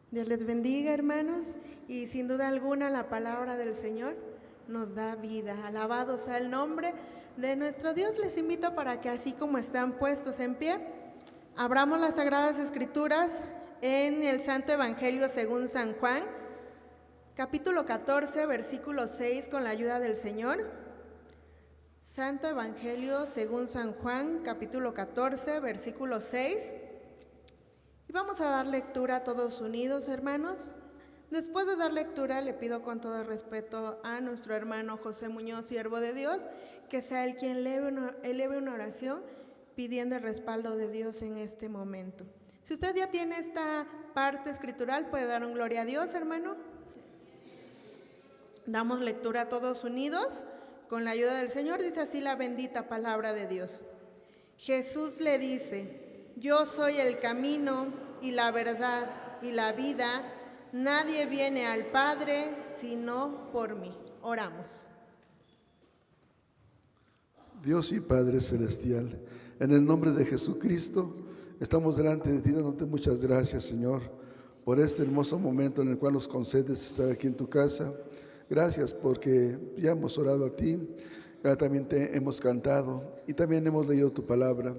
Dios les bendiga, hermanos, y sin duda alguna la palabra del Señor nos da vida. Alabado sea el nombre de nuestro Dios. Les invito para que así como están puestos en pie, abramos las Sagradas Escrituras en el Santo Evangelio según San Juan, capítulo 14, versículo 6, con la ayuda del Señor. Santo Evangelio según San Juan, capítulo 14, versículo 6. Y vamos a dar lectura todos unidos, hermanos. Después de dar lectura, le pido con todo respeto a nuestro hermano José Muñoz, siervo de Dios, que sea él quien eleve una oración pidiendo el respaldo de Dios en este momento. Si usted ya tiene esta parte escritural, puede dar un gloria a Dios, hermano. Damos lectura todos unidos. Con la ayuda del Señor, dice así la bendita palabra de Dios. Jesús le dice: yo soy el camino y la verdad y la vida. Nadie viene al Padre sino por mí. Oramos. Dios y Padre Celestial, en el nombre de Jesucristo, estamos delante de ti dándote muchas gracias, Señor, por este hermoso momento en el cual nos concedes estar aquí en tu casa. Gracias porque ya hemos orado a ti, ya también te hemos cantado y también hemos leído tu palabra.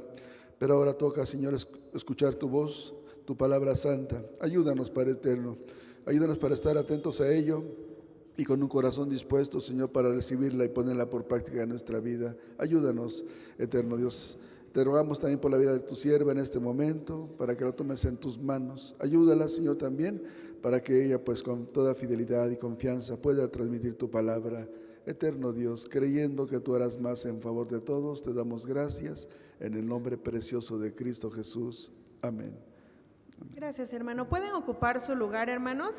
Pero ahora toca, Señor, escuchar tu voz, tu palabra santa. Ayúdanos, Padre eterno. Ayúdanos para estar atentos a ello y con un corazón dispuesto, Señor, para recibirla y ponerla por práctica en nuestra vida. Ayúdanos, eterno Dios. Te rogamos también por la vida de tu sierva en este momento, para que la tomes en tus manos. Ayúdala, Señor, también, para que ella, pues, con toda fidelidad y confianza pueda transmitir tu palabra. Eterno Dios, creyendo que tú harás más en favor de todos, te damos gracias en el nombre precioso de Cristo Jesús. Amén. Gracias, hermano. ¿Pueden ocupar su lugar, hermanos?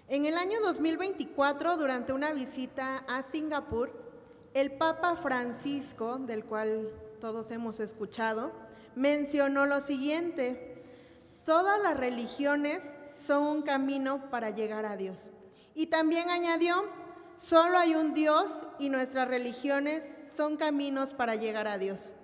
En el año 2024, durante una visita a Singapur, el Papa Francisco, del cual todos hemos escuchado, mencionó lo siguiente: todas las religiones son un camino para llegar a Dios. Y también añadió: solo hay un Dios y nuestras religiones son caminos para llegar a Dios.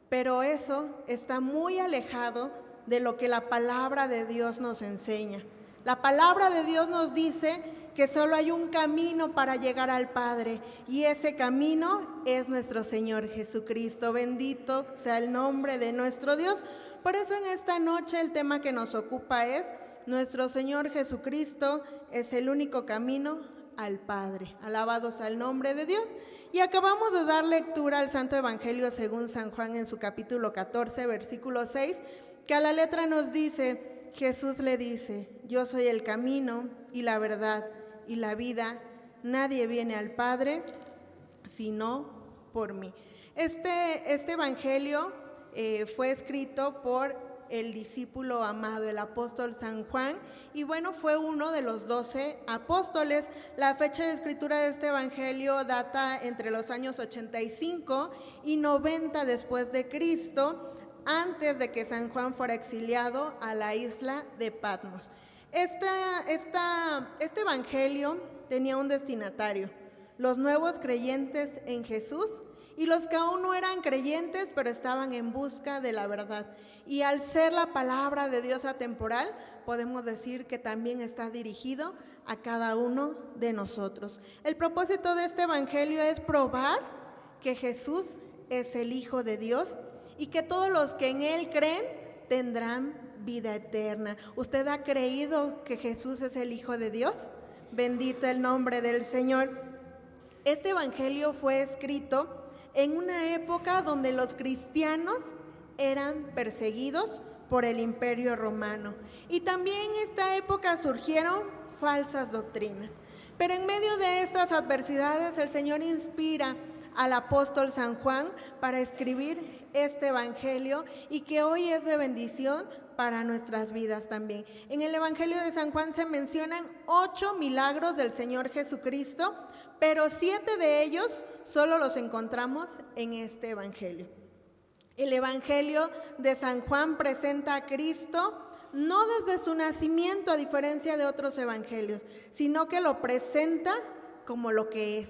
Pero eso está muy alejado de lo que la palabra de Dios nos enseña. La palabra de Dios nos dice que solo hay un camino para llegar al Padre, y ese camino es nuestro Señor Jesucristo. Bendito sea el nombre de nuestro Dios. Por eso en esta noche el tema que nos ocupa es: nuestro Señor Jesucristo es el único camino al Padre. Alabados al nombre de Dios. Y acabamos de dar lectura al Santo Evangelio según San Juan en su capítulo 14, versículo 6, que a la letra nos dice: Jesús le dice: yo soy el camino y la verdad y la vida. Nadie viene al Padre sino por mí. Este evangelio fue escrito por el discípulo amado, el apóstol San Juan, y bueno, fue uno de los 12 apóstoles. La fecha de escritura de este evangelio data entre los años 85 y 90 después de Cristo, antes de que San Juan fuera exiliado a la isla de Patmos. Este evangelio tenía un destinatario: los nuevos creyentes en Jesús y los que aún no eran creyentes, pero estaban en busca de la verdad. Y al ser la palabra de Dios atemporal, podemos decir que también está dirigido a cada uno de nosotros. El propósito de este evangelio es probar que Jesús es el Hijo de Dios y que todos los que en Él creen tendrán vida eterna. ¿Usted ha creído que Jesús es el Hijo de Dios? Bendito el nombre del Señor. Este evangelio fue escrito en una época donde los cristianos eran perseguidos por el Imperio Romano. Y también en esta época surgieron falsas doctrinas. Pero en medio de estas adversidades, el Señor inspira al apóstol San Juan para escribir este evangelio, y que hoy es de bendición para nuestras vidas también. En el evangelio de San Juan se mencionan 8 milagros del Señor Jesucristo, pero 7 de ellos solo los encontramos en este evangelio. El evangelio de San Juan presenta a Cristo no desde su nacimiento, a diferencia de otros evangelios, sino que lo presenta como lo que es.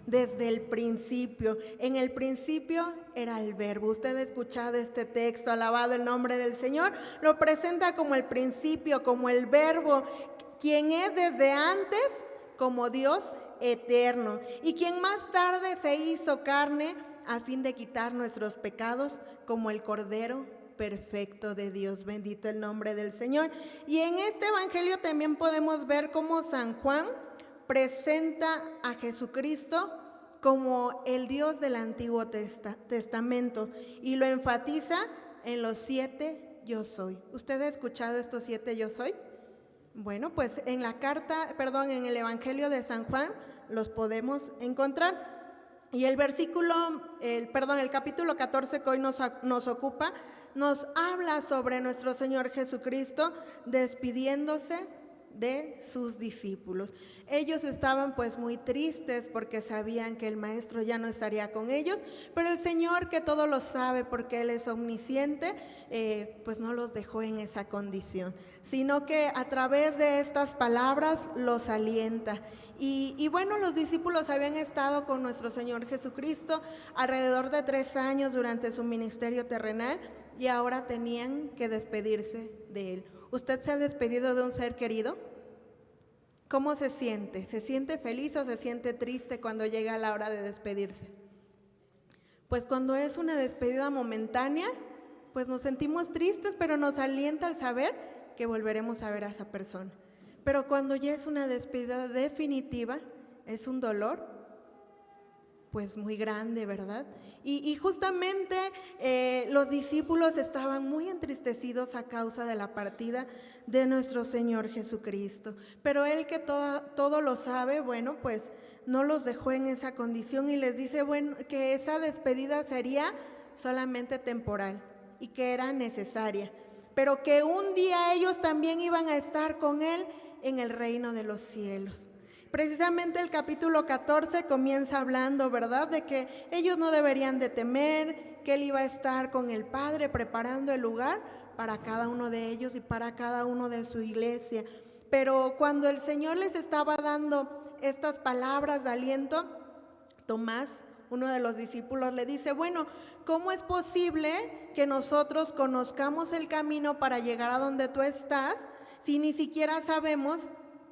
desde el principio. En el principio era el Verbo. Usted ha escuchado este texto, alabado el nombre del Señor. Lo presenta como el principio, como el Verbo, quien es desde antes como Dios eterno y quien más tarde se hizo carne a fin de quitar nuestros pecados como el Cordero perfecto de Dios. Bendito el nombre del Señor. Y en este evangelio también podemos ver cómo San Juan presenta a Jesucristo como el Dios del Antiguo Testamento y lo enfatiza en los 7 yo soy. ¿Usted ha escuchado estos 7 yo soy? Bueno, pues en en el evangelio de San Juan los podemos encontrar. Y el capítulo 14 que hoy nos ocupa, nos habla sobre nuestro Señor Jesucristo despidiéndose de sus discípulos. Ellos estaban pues muy tristes porque sabían que el Maestro ya no estaría con ellos, pero el Señor, que todo lo sabe porque Él es omnisciente, pues no los dejó en esa condición, sino que a través de estas palabras los alienta. Y bueno, los discípulos habían estado con nuestro Señor Jesucristo alrededor de 3 años durante su ministerio terrenal y ahora tenían que despedirse de Él. ¿Usted se ha despedido de un ser querido? ¿Cómo se siente? ¿Se siente feliz o se siente triste cuando llega la hora de despedirse? Pues cuando es una despedida momentánea, pues nos sentimos tristes, pero nos alienta al saber que volveremos a ver a esa persona. Pero cuando ya es una despedida definitiva, es un dolor, pues muy grande, ¿verdad? Y justamente los discípulos estaban muy entristecidos a causa de la partida de nuestro Señor Jesucristo. Pero Él, que todo lo sabe, bueno, pues no los dejó en esa condición y les dice, bueno, que esa despedida sería solamente temporal y que era necesaria, pero que un día ellos también iban a estar con Él en el reino de los cielos. Precisamente el capítulo 14 comienza hablando, ¿verdad?, de que ellos no deberían de temer, que Él iba a estar con el Padre preparando el lugar para cada uno de ellos y para cada uno de su iglesia. Pero cuando el Señor les estaba dando estas palabras de aliento, Tomás, uno de los discípulos, le dice, bueno, ¿cómo es posible que nosotros conozcamos el camino para llegar a donde tú estás si ni siquiera sabemos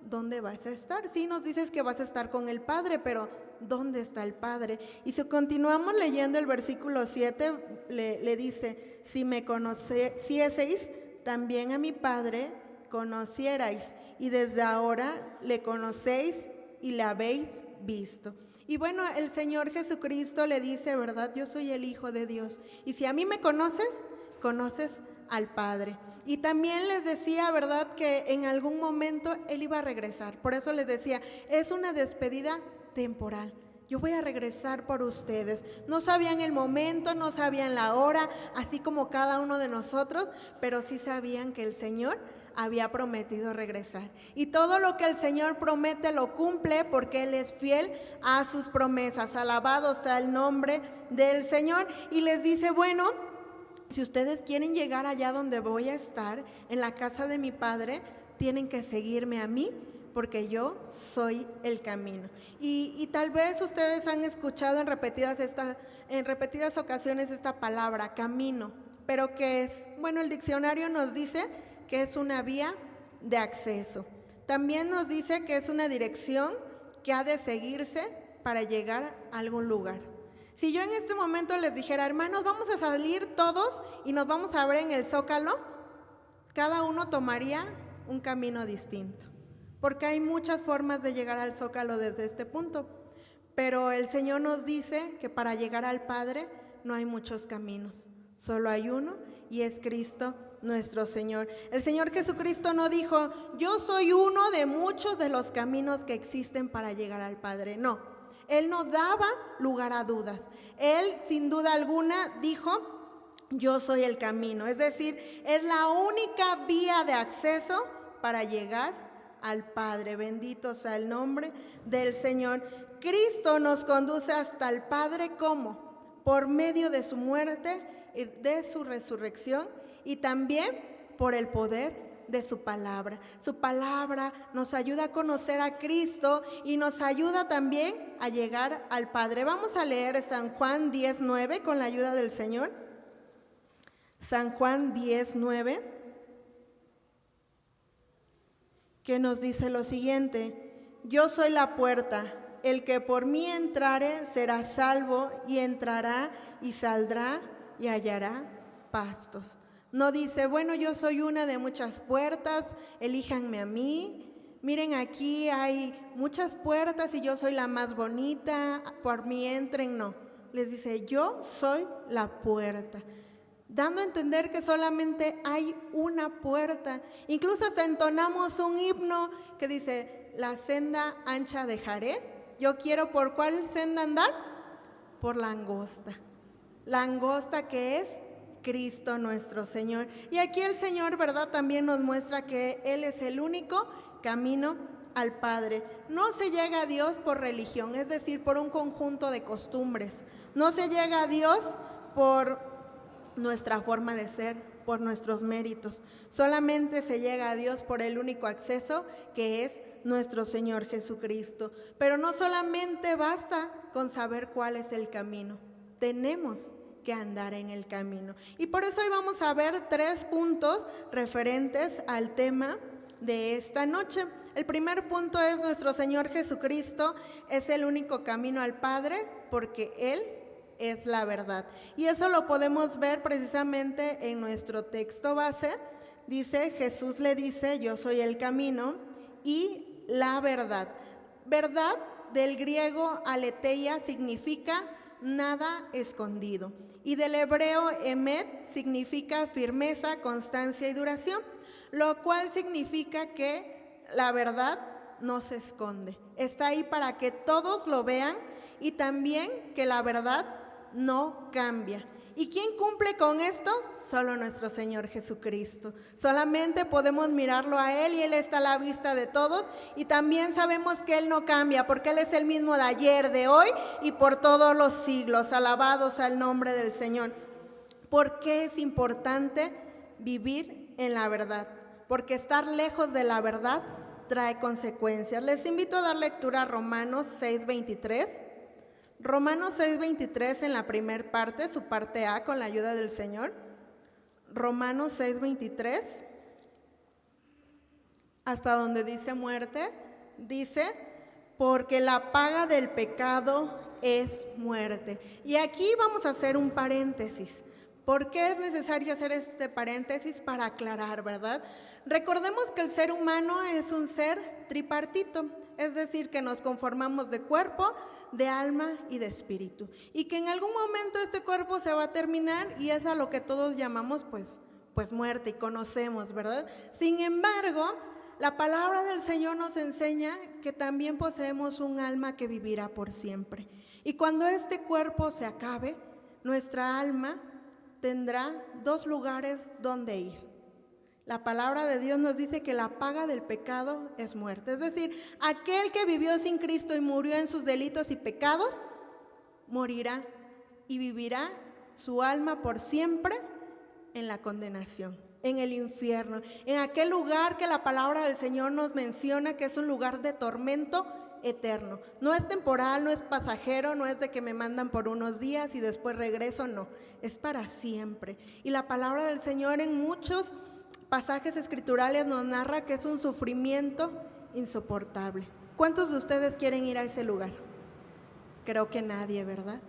dónde vas a estar? Sí, nos dices que vas a estar con el Padre, pero ¿dónde está el Padre? Y si continuamos leyendo el versículo 7, le dice, si me conocieseis, también a mi Padre conocierais, y desde ahora le conocéis y le habéis visto. Y bueno, el Señor Jesucristo le dice, ¿verdad? Yo soy el Hijo de Dios, y si a mí me conoces, conoces al Padre. Y también les decía, ¿verdad?, que en algún momento Él iba a regresar. Por eso les decía, es una despedida temporal. Yo voy a regresar por ustedes. No sabían el momento, no sabían la hora, así como cada uno de nosotros, pero sí sabían que el Señor había prometido regresar. Y todo lo que el Señor promete lo cumple porque Él es fiel a sus promesas. Alabado sea el nombre del Señor. Y les dice, bueno, si ustedes quieren llegar allá donde voy a estar, en la casa de mi Padre, tienen que seguirme a mí, porque yo soy el camino. Y tal vez ustedes han escuchado en repetidas ocasiones esta palabra, camino. ¿Pero qué es? Bueno, el diccionario nos dice que es una vía de acceso. También nos dice que es una dirección que ha de seguirse para llegar a algún lugar. Si yo en este momento les dijera, hermanos, vamos a salir todos y nos vamos a ver en el Zócalo, cada uno tomaría un camino distinto, porque hay muchas formas de llegar al Zócalo desde este punto, pero el Señor nos dice que para llegar al Padre no hay muchos caminos, solo hay uno, y es Cristo nuestro Señor. El Señor Jesucristo no dijo, yo soy uno de muchos de los caminos que existen para llegar al Padre, no. Él no daba lugar a dudas. Él, sin duda alguna, dijo, yo soy el camino. Es decir, es la única vía de acceso para llegar al Padre. Bendito sea el nombre del Señor. Cristo nos conduce hasta el Padre, ¿cómo? Por medio de su muerte, de su resurrección y también por el poder de su palabra. Su palabra nos ayuda a conocer a Cristo y nos ayuda también a llegar al Padre. Vamos a leer San Juan 10:9 con la ayuda del Señor. San Juan 10:9, que nos dice lo siguiente: yo soy la puerta, el que por mí entrare será salvo, y entrará y saldrá y hallará pastos. No dice, bueno, yo soy una de muchas puertas, elíjanme a mí. Miren, aquí hay muchas puertas y yo soy la más bonita, por mí entren. No, les dice, yo soy la puerta, dando a entender que solamente hay una puerta. Incluso hasta entonamos un himno que dice, la senda ancha dejaré. Yo quiero, ¿por cuál senda andar? Por la angosta. La angosta que es Cristo nuestro Señor. Y aquí el Señor, ¿verdad?, también nos muestra que Él es el único camino al Padre. No se llega a Dios por religión, es decir, por un conjunto de costumbres. No se llega a Dios por nuestra forma de ser, por nuestros méritos. Solamente se llega a Dios por el único acceso, que es nuestro Señor Jesucristo. Pero no solamente basta con saber cuál es el camino, tenemos que andar en el camino. Y por eso hoy vamos a ver 3 puntos referentes al tema de esta noche. El primer punto es: nuestro Señor Jesucristo es el único camino al Padre, porque Él es la verdad. Y eso lo podemos ver precisamente en nuestro texto base. Dice, Jesús le dice, yo soy el camino y la verdad. Verdad del griego aletheia significa nada escondido, y del hebreo emet significa firmeza, constancia y duración, lo cual significa que la verdad no se esconde, está ahí para que todos lo vean, y también que la verdad no cambia. ¿Y quién cumple con esto? Solo nuestro Señor Jesucristo. Solamente podemos mirarlo a Él y Él está a la vista de todos. Y también sabemos que Él no cambia, porque Él es el mismo de ayer, de hoy y por todos los siglos. Alabados al nombre del Señor. ¿Por qué es importante vivir en la verdad? Porque estar lejos de la verdad trae consecuencias. Les invito a dar lectura a Romanos 6:23. Romanos 6:23 en la primer parte, su parte A, con la ayuda del Señor. Romanos 6:23, hasta donde dice muerte, dice, porque la paga del pecado es muerte. Y aquí vamos a hacer un paréntesis. ¿Por qué es necesario hacer este paréntesis? Para aclarar, ¿verdad? Recordemos que el ser humano es un ser tripartito, es decir, que nos conformamos de cuerpo, de alma y de espíritu, y que en algún momento este cuerpo se va a terminar, y es a lo que todos llamamos pues muerte, y conocemos, ¿verdad? Sin embargo, la palabra del Señor nos enseña que también poseemos un alma que vivirá por siempre, y cuando este cuerpo se acabe, nuestra alma tendrá 2 lugares donde ir. La palabra de Dios nos dice que la paga del pecado es muerte. Es decir, aquel que vivió sin Cristo y murió en sus delitos y pecados, morirá y vivirá su alma por siempre en la condenación, en el infierno, en aquel lugar que la palabra del Señor nos menciona que es un lugar de tormento eterno. No es temporal, no es pasajero, no es de que me mandan por unos días y después regreso, no, es para siempre. Y la palabra del Señor en muchos pasajes escriturales nos narra que es un sufrimiento insoportable. ¿Cuántos de ustedes quieren ir a ese lugar? Creo que nadie, ¿verdad?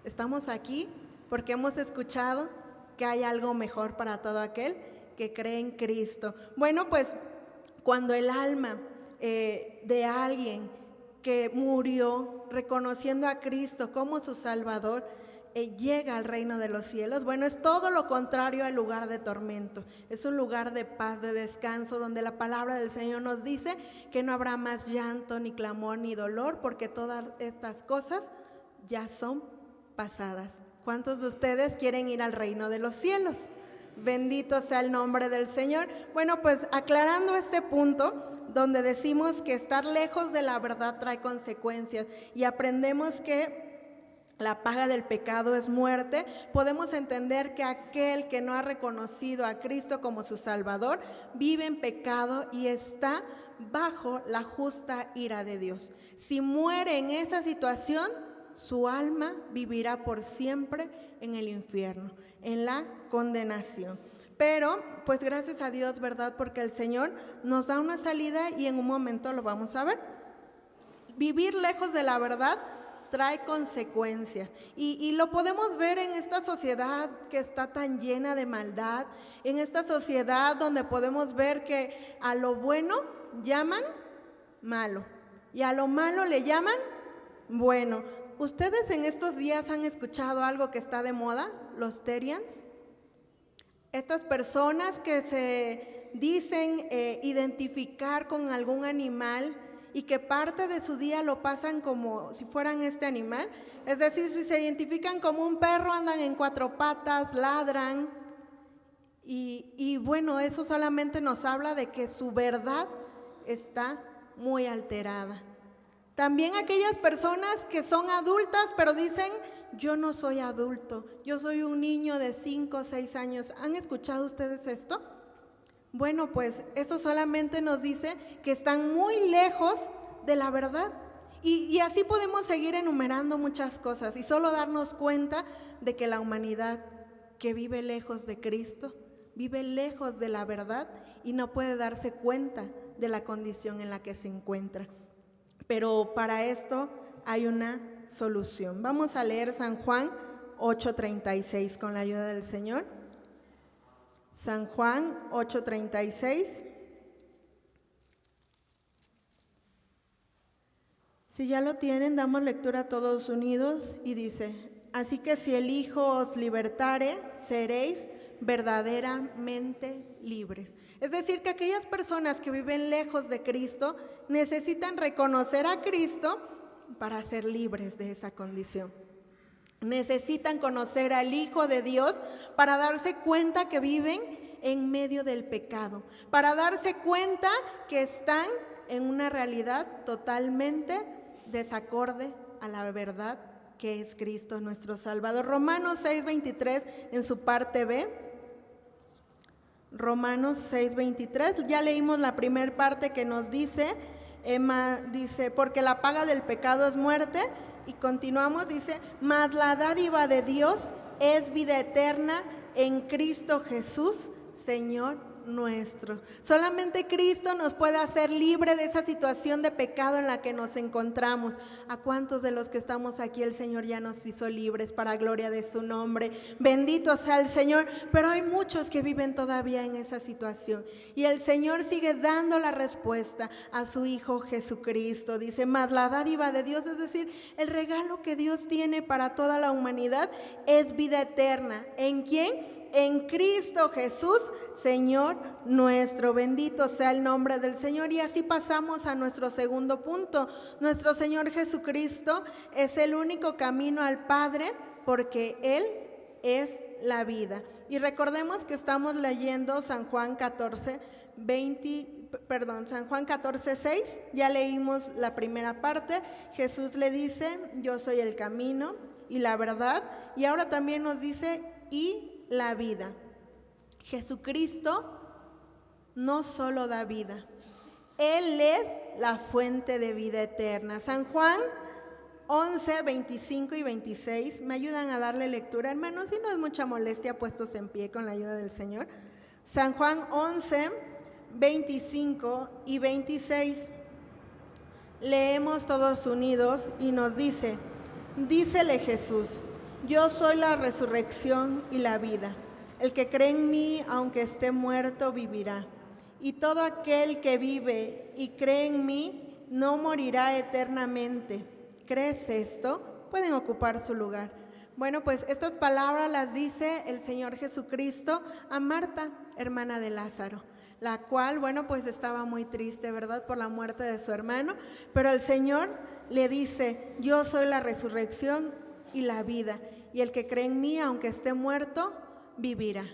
Estamos aquí porque hemos escuchado que hay algo mejor para todo aquel que cree en Cristo. Bueno, pues cuando el alma de alguien que murió reconociendo a Cristo como su Salvador llega al reino de los cielos, bueno, es todo lo contrario al lugar de tormento. Es un lugar de paz, de descanso, donde la palabra del Señor nos dice que no habrá más llanto, ni clamor, ni dolor, porque todas estas cosas ya son pasadas. ¿Cuántos de ustedes quieren ir al reino de los cielos? Bendito sea el nombre del Señor. Bueno, pues aclarando este punto, donde decimos que estar lejos de la verdad trae consecuencias, y aprendemos que la paga del pecado es muerte, podemos entender que aquel que no ha reconocido a Cristo como su Salvador vive en pecado y está bajo la justa ira de Dios. Si muere en esa situación, su alma vivirá por siempre en el infierno, en la condenación. Pero, pues gracias a Dios, ¿verdad? Porque el Señor nos da una salida y en un momento lo vamos a ver. Vivir lejos de la verdad trae consecuencias y lo podemos ver en esta sociedad que está tan llena de maldad, en esta sociedad donde podemos ver que a lo bueno llaman malo y a lo malo le llaman bueno. ¿Ustedes en estos días han escuchado algo que está de moda? Los Terians. Estas personas que se dicen identificar con algún animal y que parte de su día lo pasan como si fueran este animal. Es decir, si se identifican como un perro, andan en 4 patas, ladran. Y bueno, eso solamente nos habla de que su verdad está muy alterada. También aquellas personas que son adultas, pero dicen, yo no soy adulto, yo soy un niño de 5 o 6 años. ¿Han escuchado ustedes esto? Bueno, pues eso solamente nos dice que están muy lejos de la verdad. Y así podemos seguir enumerando muchas cosas y solo darnos cuenta de que la humanidad que vive lejos de Cristo, vive lejos de la verdad y no puede darse cuenta de la condición en la que se encuentra. Pero para esto hay una solución. Vamos a leer San Juan 8:36 con la ayuda del Señor. San Juan 8:36. Si ya lo tienen, damos lectura todos unidos y dice: así que si el Hijo os libertare, seréis verdaderamente libres. Es decir, que aquellas personas que viven lejos de Cristo necesitan reconocer a Cristo para ser libres de esa condición. Necesitan conocer al Hijo de Dios para darse cuenta que viven en medio del pecado, para darse cuenta que están en una realidad totalmente desacorde a la verdad que es Cristo nuestro Salvador. Romanos 6:23 en su parte B. Romanos 6:23, ya leímos la primera parte que nos dice, dice, porque la paga del pecado es muerte. Y continuamos, dice, mas la dádiva de Dios es vida eterna en Cristo Jesús, Señor nuestro. Solamente Cristo nos puede hacer libre de esa situación de pecado en la que nos encontramos. ¿A cuántos de los que estamos aquí el Señor ya nos hizo libres para gloria de su nombre? Bendito sea el Señor, pero hay muchos que viven todavía en esa situación y el Señor sigue dando la respuesta a su Hijo Jesucristo. Dice, mas la dádiva de Dios, es decir, el regalo que Dios tiene para toda la humanidad es vida eterna. ¿En quién? En Cristo Jesús, Señor nuestro. Bendito sea el nombre del Señor. Y así pasamos a nuestro segundo punto. Nuestro Señor Jesucristo es el único camino al Padre porque Él es la vida. Y recordemos que estamos leyendo San Juan 14:6. Ya leímos la primera parte. Jesús le dice, yo soy el camino y la verdad. Y ahora también nos dice, y la vida. Jesucristo no solo da vida, Él es la fuente de vida eterna. San Juan 11:25 y 26, ¿me ayudan a darle lectura, hermanos? Si no es mucha molestia, puestos en pie con la ayuda del Señor. San Juan 11:25 y 26, leemos todos unidos y nos dice, dícele Jesús, yo soy la resurrección y la vida. El que cree en mí, aunque esté muerto, vivirá. Y todo aquel que vive y cree en mí, no morirá eternamente. ¿Crees esto? Pueden ocupar su lugar. Bueno, pues estas palabras las dice el Señor Jesucristo a Marta, hermana de Lázaro, la cual, bueno, pues estaba muy triste, ¿verdad?, por la muerte de su hermano. Pero el Señor le dice, yo soy la resurrección y la vida, y el que cree en mí, aunque esté muerto, vivirá.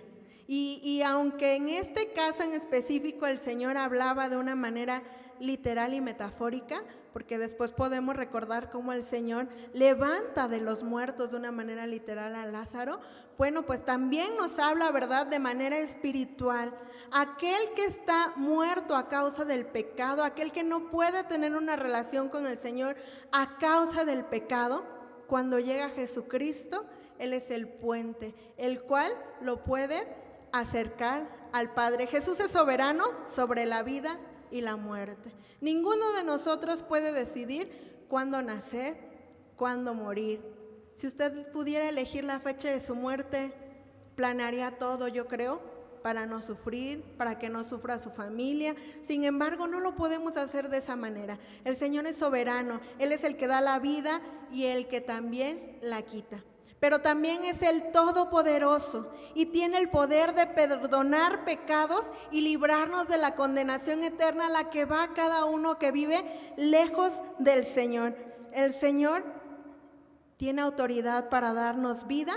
Y aunque en este caso en específico el Señor hablaba de una manera literal y metafórica, porque después podemos recordar cómo el Señor levanta de los muertos de una manera literal a Lázaro. Bueno, pues también nos habla, ¿verdad?, de manera espiritual. Aquel que está muerto a causa del pecado, aquel que no puede tener una relación con el Señor a causa del pecado, cuando llega Jesucristo, Él es el puente, el cual lo puede acercar al Padre. Jesús es soberano sobre la vida y la muerte. Ninguno de nosotros puede decidir cuándo nacer, cuándo morir. Si usted pudiera elegir la fecha de su muerte, planearía todo, yo creo, para no sufrir, para que no sufra su familia. Sin embargo, no lo podemos hacer de esa manera. El Señor es soberano, Él es el que da la vida y el que también la quita. Pero también es el Todopoderoso y tiene el poder de perdonar pecados y librarnos de la condenación eterna a la que va cada uno que vive lejos del Señor. El Señor tiene autoridad para darnos vida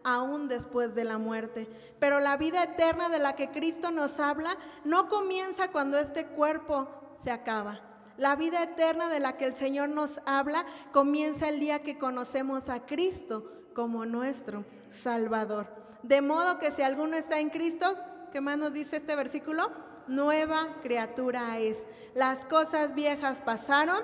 aún después de la muerte. Pero la vida eterna de la que Cristo nos habla no comienza cuando este cuerpo se acaba. La vida eterna de la que el Señor nos habla comienza el día que conocemos a Cristo como nuestro Salvador. De modo que si alguno está en Cristo, ¿qué más nos dice este versículo? Nueva criatura es. Las cosas viejas pasaron,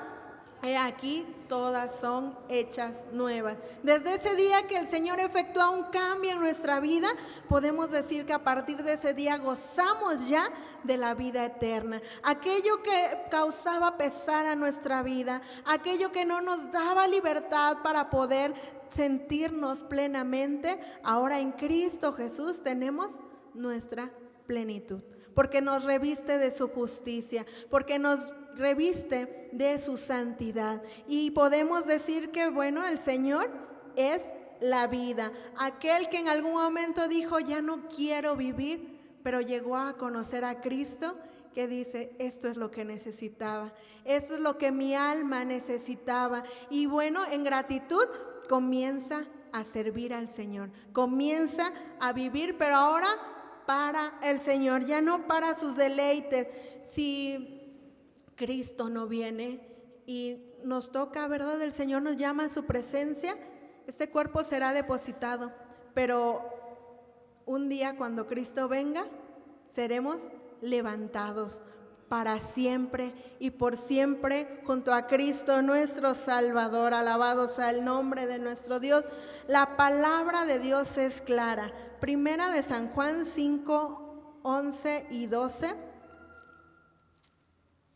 he aquí todas son hechas nuevas. Desde ese día que el Señor efectúa un cambio en nuestra vida, podemos decir que a partir de ese día gozamos ya de la vida eterna. Aquello que causaba pesar a nuestra vida, aquello que no nos daba libertad para poder sentirnos plenamente, ahora en Cristo Jesús tenemos nuestra plenitud. Porque nos reviste de su justicia, porque nos reviste de su santidad. Y podemos decir que, bueno, el Señor es la vida. Aquel que en algún momento dijo, ya no quiero vivir, pero llegó a conocer a Cristo, que dice, esto es lo que necesitaba, esto es lo que mi alma necesitaba. Y bueno, en gratitud comienza a servir al Señor, comienza a vivir, pero ahora para el Señor, ya no para sus deleites. Si Cristo no viene y nos toca, ¿verdad? El Señor nos llama a su presencia, este cuerpo será depositado, pero un día cuando Cristo venga, seremos levantados para siempre y por siempre junto a Cristo nuestro Salvador. Alabado sea el nombre de nuestro Dios. La palabra de Dios es clara. Primera de San Juan 5, 11 y 12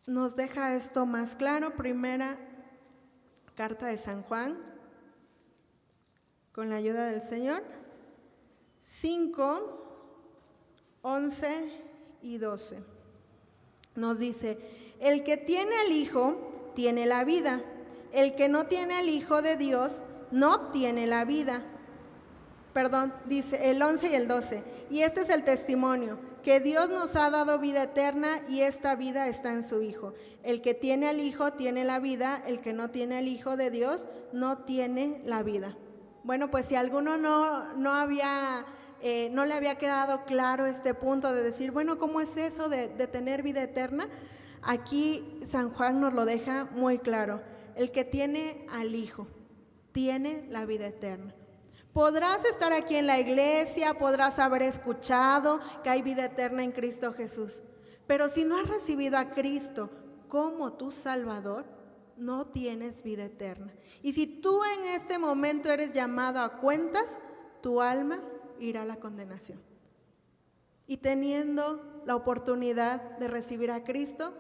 nos deja esto más claro. Primera carta de San Juan, con la ayuda del Señor, 5, 11 y 12. Nos dice, el que tiene al Hijo tiene la vida, el que no tiene al Hijo de Dios no tiene la vida. Perdón, dice el 11 y el 12. Y este es el testimonio, que Dios nos ha dado vida eterna y esta vida está en su Hijo. El que tiene al Hijo tiene la vida, el que no tiene al Hijo de Dios no tiene la vida. Bueno, pues si a alguno no le había quedado claro este punto de decir, bueno, ¿cómo es eso de tener vida eterna? Aquí San Juan nos lo deja muy claro. El que tiene al Hijo tiene la vida eterna. Podrás estar aquí en la iglesia, podrás haber escuchado que hay vida eterna en Cristo Jesús, pero si no has recibido a Cristo como tu Salvador, no tienes vida eterna. Y si tú en este momento eres llamado a cuentas, tu alma irá a la condenación. Y teniendo la oportunidad de recibir a Cristo,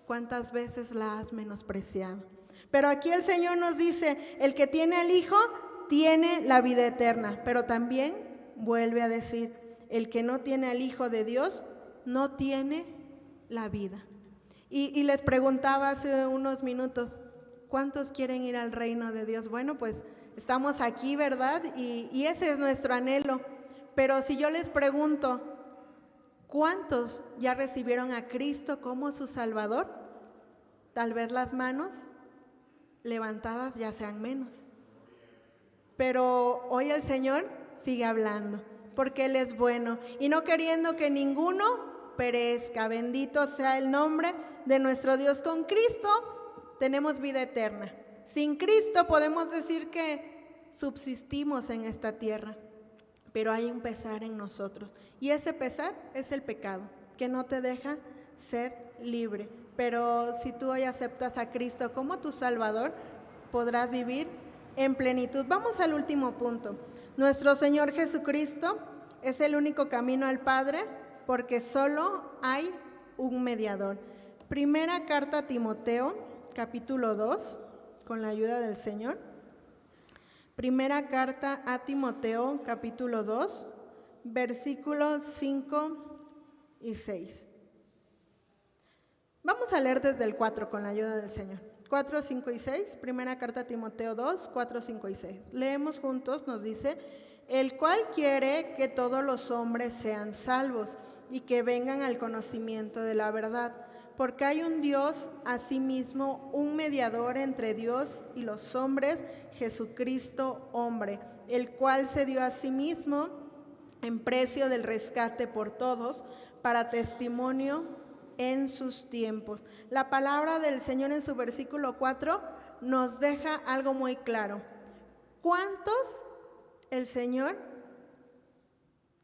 ¿cuántas veces la has menospreciado? Pero aquí el Señor nos dice, el que tiene al Hijo tiene la vida eterna, pero también vuelve a decir, el que no tiene al Hijo de Dios no tiene la vida. Y les preguntaba hace unos minutos, ¿cuántos quieren ir al reino de Dios? Bueno, pues estamos aquí, ¿verdad? Y ese es nuestro anhelo. Pero si yo les pregunto, ¿cuántos ya recibieron a Cristo como su Salvador? Tal vez las manos levantadas ya sean menos. Pero hoy el Señor sigue hablando, porque Él es bueno y no queriendo que ninguno perezca. Bendito sea el nombre de nuestro Dios. Con Cristo tenemos vida eterna. Sin Cristo podemos decir que subsistimos en esta tierra, pero hay un pesar en nosotros, y ese pesar es el pecado, que no te deja ser libre. Pero si tú hoy aceptas a Cristo como tu Salvador, podrás vivir en plenitud. Vamos al último punto. Nuestro Señor Jesucristo es el único camino al Padre, porque solo hay un mediador. Primera carta a Timoteo, capítulo 2, con la ayuda del Señor. Primera carta a Timoteo, capítulo 2, versículos 5 y 6. Vamos a leer desde el 4 con la ayuda del Señor. 4, 5 y 6, primera carta a Timoteo 2, 4, 5 y 6. Leemos juntos, nos dice: el cual quiere que todos los hombres sean salvos y que vengan al conocimiento de la verdad, porque hay un Dios, asimismo un mediador entre Dios y los hombres, Jesucristo hombre, el cual se dio a sí mismo en precio del rescate por todos, para testimonio en sus tiempos. La palabra del Señor en su versículo 4 nos deja algo muy claro. ¿Cuántos el Señor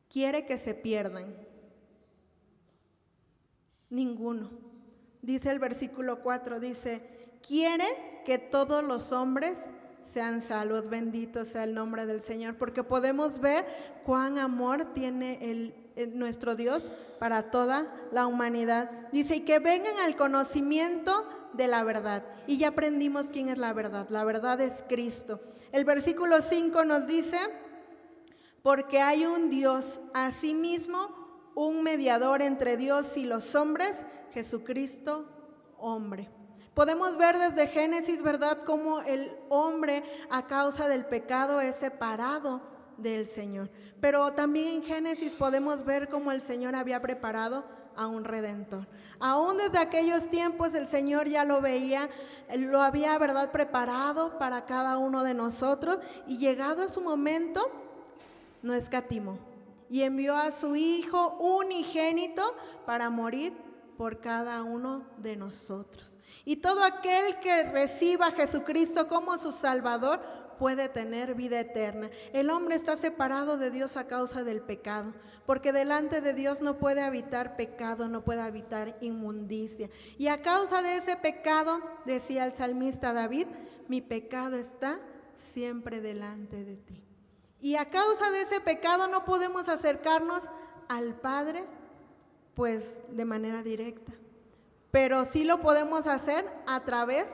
quiere que se pierdan? Ninguno. Dice el versículo 4, dice: quiere que todos los hombres sean salvos. Bendito sea el nombre del Señor, porque podemos ver cuán amor tiene nuestro Dios para toda la humanidad. Dice: y que vengan al conocimiento de la verdad. Y ya aprendimos quién es la verdad. La verdad es Cristo. El versículo 5 nos dice: porque hay un Dios, asimismo un mediador entre Dios y los hombres, Jesucristo hombre. Podemos ver desde Génesis, ¿verdad?, cómo el hombre a causa del pecado es separado del Señor. Pero también en Génesis podemos ver cómo el Señor había preparado a un Redentor. Aún desde aquellos tiempos el Señor ya lo veía, lo había, ¿verdad?, preparado para cada uno de nosotros, y llegado su momento no escatimó y envió a su Hijo unigénito para morir por cada uno de nosotros. Y todo aquel que reciba a Jesucristo como su Salvador puede tener vida eterna. El hombre está separado de Dios a causa del pecado, porque delante de Dios no puede habitar pecado, no puede habitar inmundicia. Y a causa de ese pecado, decía el salmista David: mi pecado está siempre delante de ti. Y a causa de ese pecado no podemos acercarnos al Padre, pues de manera directa, pero sí lo podemos hacer a través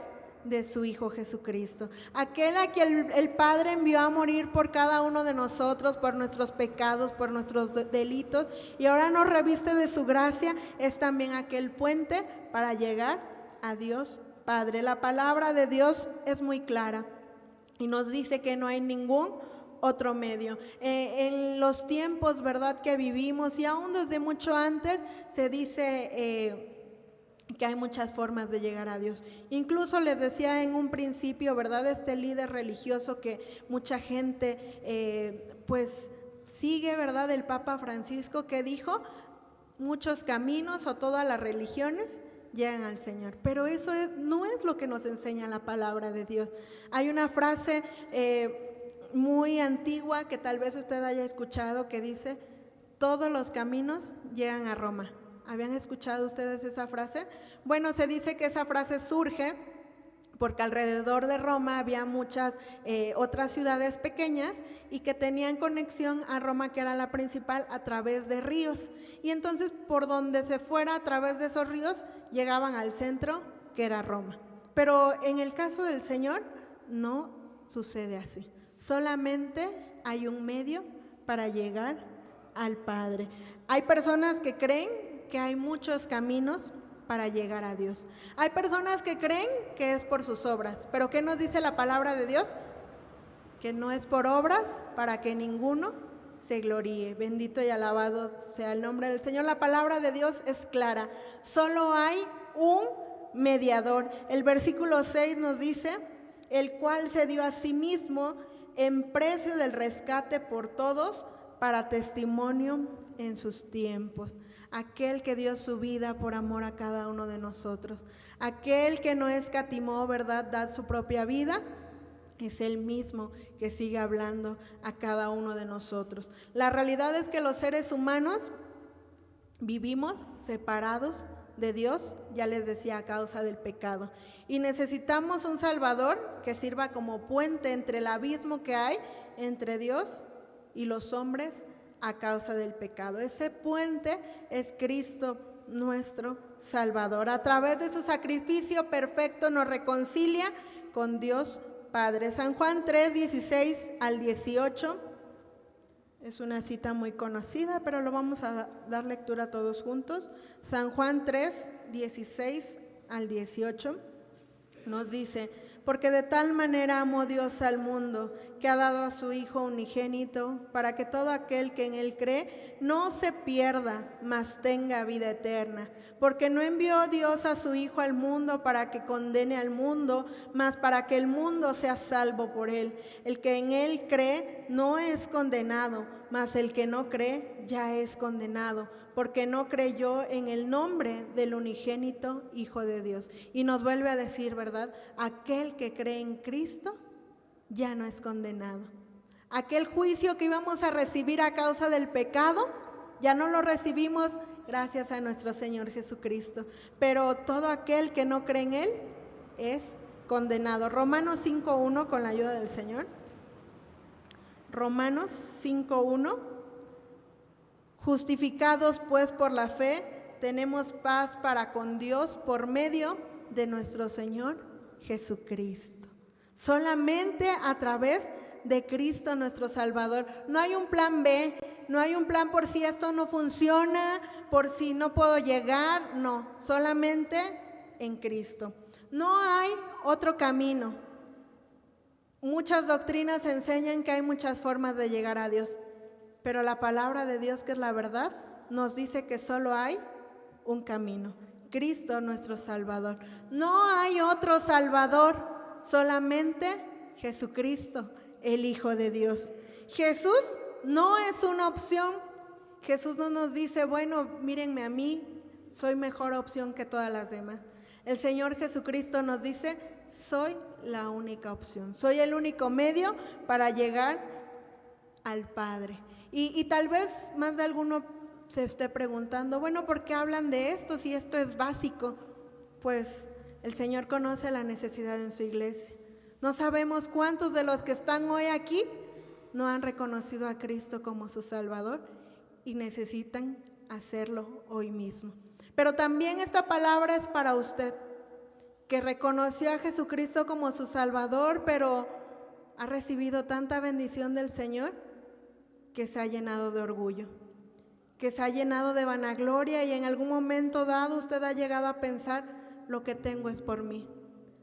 de su Hijo Jesucristo, aquel a quien el Padre envió a morir por cada uno de nosotros, por nuestros pecados, por nuestros delitos, y ahora nos reviste de su gracia. Es también aquel puente para llegar a Dios Padre. La palabra de Dios es muy clara y nos dice que no hay ningún otro medio. En los tiempos, ¿verdad?, que vivimos, y aún desde mucho antes, se dice que hay muchas formas de llegar a Dios. Incluso les decía en un principio, ¿verdad?, este líder religioso que mucha gente pues sigue, ¿verdad?, el Papa Francisco, que dijo: muchos caminos o todas las religiones llegan al Señor. Pero eso no es lo que nos enseña la palabra de Dios. Hay una frase muy antigua que tal vez usted haya escuchado, que dice: todos los caminos llegan a Roma. ¿Habían escuchado ustedes esa frase? Bueno, se dice que esa frase surge porque alrededor de Roma había muchas otras ciudades pequeñas y que tenían conexión a Roma, que era la principal, a través de ríos. Y entonces, por donde se fuera a través de esos ríos, llegaban al centro, que era Roma. Pero en el caso del Señor no sucede así. Solamente hay un medio para llegar al Padre. Hay personas que creen que hay muchos caminos para llegar a Dios. Hay personas que creen que es por sus obras, pero ¿qué nos dice la palabra de Dios? Que no es por obras para que ninguno se gloríe. Bendito y alabado sea el nombre del Señor. La palabra de Dios es clara. Solo hay un mediador. El versículo 6 nos dice: el cual se dio a sí mismo en precio del rescate por todos, para testimonio en sus tiempos. Aquel que dio su vida por amor a cada uno de nosotros. Aquel que no escatimó, ¿verdad?, dar su propia vida. Es el mismo que sigue hablando a cada uno de nosotros. La realidad es que los seres humanos vivimos separados de Dios, ya les decía, a causa del pecado. Y necesitamos un Salvador que sirva como puente entre el abismo que hay entre Dios y los hombres a causa del pecado. Ese puente es Cristo nuestro Salvador. A través de su sacrificio perfecto nos reconcilia con Dios Padre. San Juan 3, 16 al 18. Es una cita muy conocida, pero lo vamos a dar lectura todos juntos. San Juan 3, 16 al 18 nos dice: porque de tal manera amó Dios al mundo, que ha dado a su Hijo unigénito, para que todo aquel que en Él cree no se pierda, mas tenga vida eterna. Porque no envió Dios a su Hijo al mundo para que condene al mundo, mas para que el mundo sea salvo por Él. El que en Él cree no es condenado, mas el que no cree ya es condenado, porque no creyó en el nombre del unigénito Hijo de Dios. Y nos vuelve a decir, ¿verdad? Aquel que cree en Cristo ya no es condenado. Aquel juicio que íbamos a recibir a causa del pecado, ya no lo recibimos gracias a nuestro Señor Jesucristo. Pero todo aquel que no cree en Él es condenado. Romanos 5:1, con la ayuda del Señor. Romanos 5:1. Justificados pues por la fe, tenemos paz para con Dios por medio de nuestro Señor Jesucristo. Solamente a través de Cristo nuestro Salvador. No hay un plan B, no hay un plan por si esto no funciona, por si no puedo llegar, no, solamente en Cristo. No hay otro camino. Muchas doctrinas enseñan que hay muchas formas de llegar a Dios, pero la palabra de Dios, que es la verdad, nos dice que solo hay un camino: Cristo nuestro Salvador. No hay otro Salvador, solamente Jesucristo, el Hijo de Dios. Jesús no es una opción. Jesús no nos dice, bueno, mírenme a mí, soy mejor opción que todas las demás. El Señor Jesucristo nos dice, soy la única opción, soy el único medio para llegar al Padre. Y tal vez más de alguno se esté preguntando, bueno, ¿por qué hablan de esto si esto es básico? Pues el Señor conoce la necesidad en su iglesia. No sabemos cuántos de los que están hoy aquí no han reconocido a Cristo como su Salvador y necesitan hacerlo hoy mismo. Pero también esta palabra es para usted, que reconoció a Jesucristo como su Salvador, pero ha recibido tanta bendición del Señor que se ha llenado de orgullo, que se ha llenado de vanagloria, y en algún momento dado usted ha llegado a pensar, lo que tengo es por mí,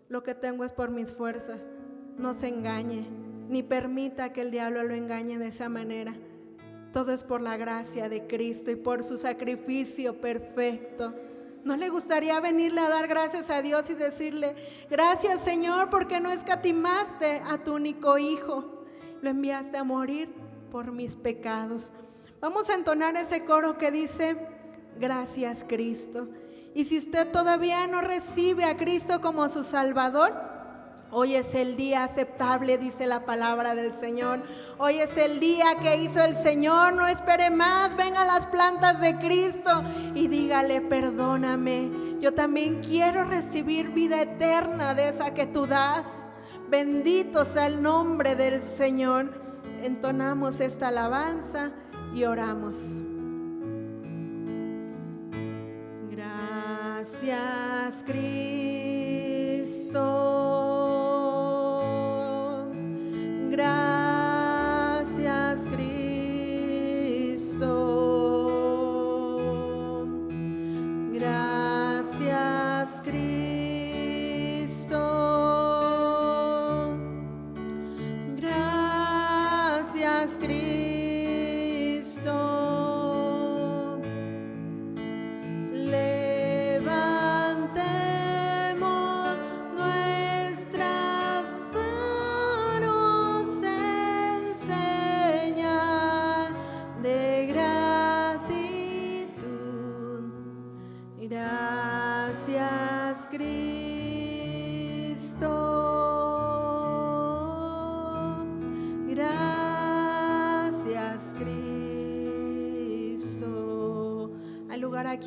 lo que tengo es por mis fuerzas. No se engañe, ni permita que el diablo lo engañe de esa manera. Todo es por la gracia de Cristo y por su sacrificio perfecto. ¿No le gustaría venirle a dar gracias a Dios y decirle, gracias Señor, porque no escatimaste a tu único Hijo, lo enviaste a morir por mis pecados? Vamos a entonar ese coro que dice, gracias Cristo. Y si usted todavía no recibe a Cristo como su Salvador, hoy es el día aceptable, dice la palabra del Señor. Hoy es el día que hizo el Señor. No espere más, venga a las plantas de Cristo y dígale, perdóname, yo también quiero recibir vida eterna de esa que tú das. Bendito sea el nombre del Señor. Entonamos esta alabanza y oramos. Gracias Cristo, gracias Cristo, gracias Cristo, gracias Cristo. Levantemos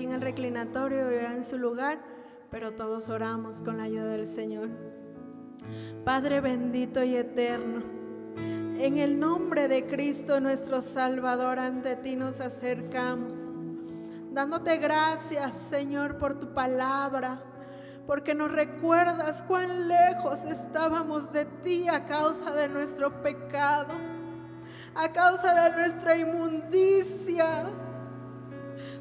aquí en el reclinatorio o en su lugar, pero todos oramos con la ayuda del Señor. Padre bendito y eterno, en el nombre de Cristo nuestro Salvador, ante ti nos acercamos, dándote gracias, Señor, por tu palabra, porque nos recuerdas cuán lejos estábamos de ti a causa de nuestro pecado, a causa de nuestra inmundicia.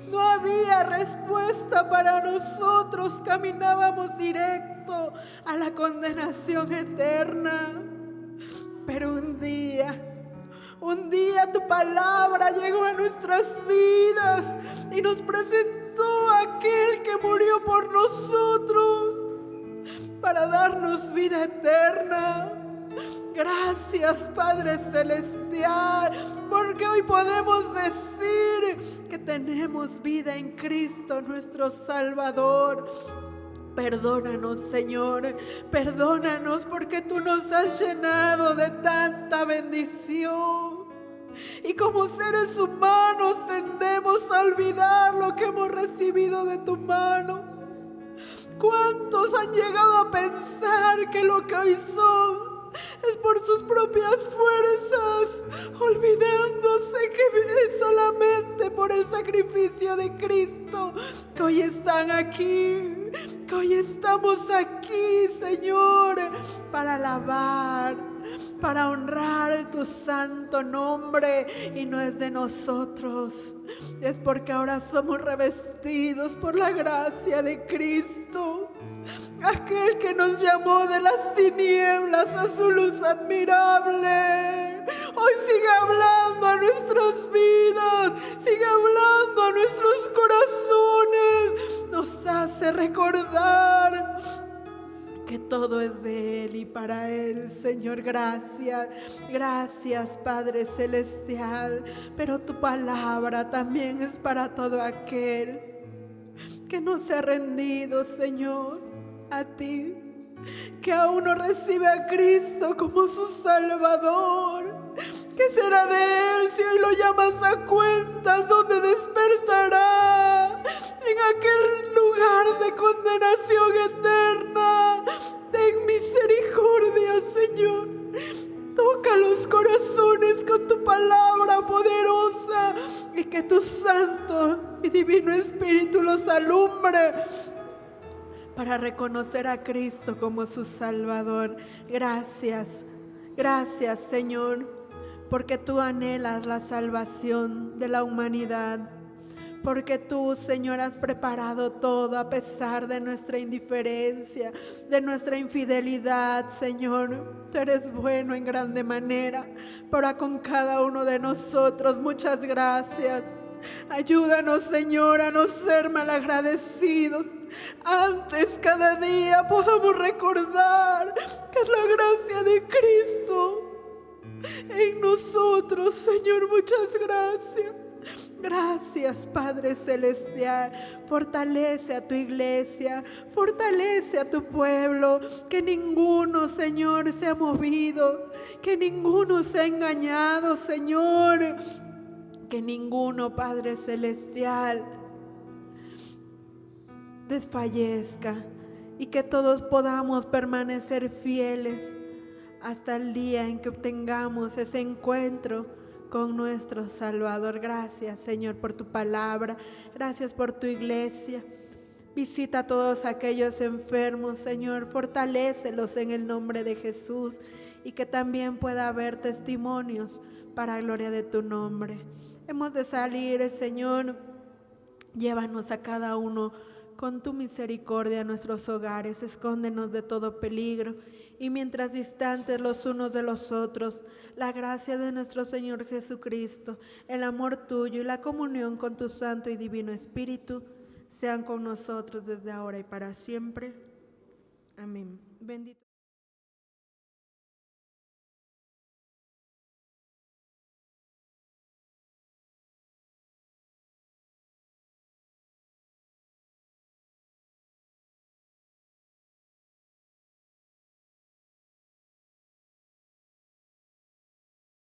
No había respuesta para nosotros, caminábamos directo a la condenación eterna. Pero un día tu palabra llegó a nuestras vidas y nos presentó a aquel que murió por nosotros para darnos vida eterna. Gracias, Padre Celestial, porque hoy podemos decir que tenemos vida en Cristo nuestro Salvador. Perdónanos, Señor, perdónanos porque tú nos has llenado de tanta bendición. Y como seres humanos tendemos a olvidar lo que hemos recibido de tu mano. ¿Cuántos han llegado a pensar que lo que hoy son es por sus propias fuerzas, olvidándose que es solamente por el sacrificio de Cristo que hoy están aquí, que hoy estamos aquí, Señor, para alabar, para honrar tu santo nombre? Y no es de nosotros, es porque ahora somos revestidos por la gracia de Cristo, aquel que nos llamó de las tinieblas a su luz admirable. Hoy sigue hablando a nuestras vidas, sigue hablando a nuestros corazones, nos hace recordar que todo es de Él y para Él, Señor. Gracias, gracias, Padre Celestial, pero tu palabra también es para todo aquel que no se ha rendido, Señor, a ti, que aún no recibe a Cristo como su Salvador. ¿Qué será de él si hoy lo llamas a cuentas? ¿Dónde despertará? En aquel lugar de condenación eterna. Ten misericordia, Señor. Toca los corazones con tu palabra poderosa y que tu santo y divino Espíritu los alumbre para reconocer a Cristo como su Salvador. Gracias, gracias, Señor, porque tú anhelas la salvación de la humanidad, porque tú, Señor, has preparado todo a pesar de nuestra indiferencia, de nuestra infidelidad, Señor. Tú eres bueno en grande manera para con cada uno de nosotros. Muchas gracias. Ayúdanos, Señor, a no ser malagradecidos. Antes, cada día podamos recordar que es la gracia de Cristo en nosotros, Señor. Muchas gracias. Gracias, Padre Celestial. Fortalece a tu iglesia, fortalece a tu pueblo, que ninguno, Señor, se ha movido, que ninguno se ha engañado, Señor, que ninguno, Padre Celestial, desfallezca, y que todos podamos permanecer fieles hasta el día en que obtengamos ese encuentro con nuestro Salvador. Gracias, Señor, por tu palabra. Gracias por tu iglesia. Visita a todos aquellos enfermos, Señor. Fortalécelos en el nombre de Jesús, y que también pueda haber testimonios para gloria de tu nombre. Hemos de salir, Señor. Llévanos a cada uno con tu misericordia a nuestros hogares. Escóndenos de todo peligro, y mientras distantes los unos de los otros, la gracia de nuestro Señor Jesucristo, el amor tuyo y la comunión con tu Santo y Divino Espíritu sean con nosotros desde ahora y para siempre. Amén. Bendito.